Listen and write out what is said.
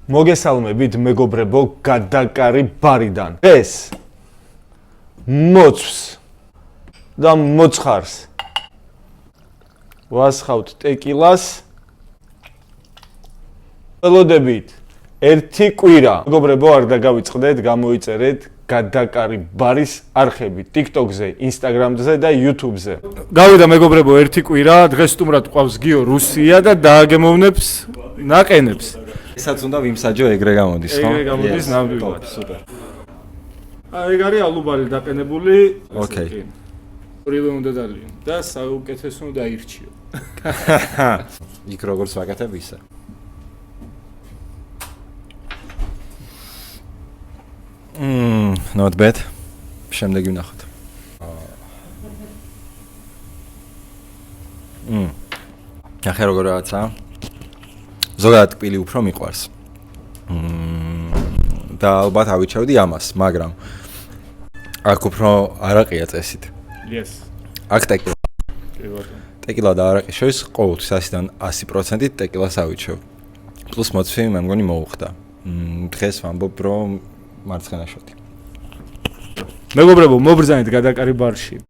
მოგესალმებით მეგობრებო გადაკარი ბარიდან. ეს მოცვს და მოცხარს ვასხავთ ტეკილას. ველოდებით ერთი კვირა. მეგობრებო არ დაგავიწყდეთ, გამოიწერეთ გადაკარი ბარის არხები TikTok-ზე, Instagram-ზე და YouTube-ზე. გავიდა მეგობრებო ერთი კვირა, დღეს სტუმრად ყავს გიო რუსია და დააგემოვნებს ნაყენებს. ესაც უნდა ვიმსაჯო ეგრე გამოდის, ხო? ეგრე გამოდის ნამდვილად. სუპერ. ეგ არის ალუბალი დაყენებული. ოკეი. ორივე უნდა დალინო და საუკეთესო უნდა ირჩიო. იქ როგორც ვაკეთებ ისე. Not bad. შემდეგი ვნახოთ. ახლა როგორ რაღაცა? ზოგადად კბილი უფრო მიყვარს. და ალბათ ავიჩევდი ამას, მაგრამ აქ უფრო არაყია წესით. Yes. აქ ტეკილა. ტეკილა და არაყი შორის ყოველთვის 100-დან 100% ტეკილას ავიჩევ. პლუს მოცვი მე მგონი მოუხდა. დღეს ვამბობ, რომ მარცხენა შოთი. მეგობრებო, მობრძანეთ გადაკარი ბარში.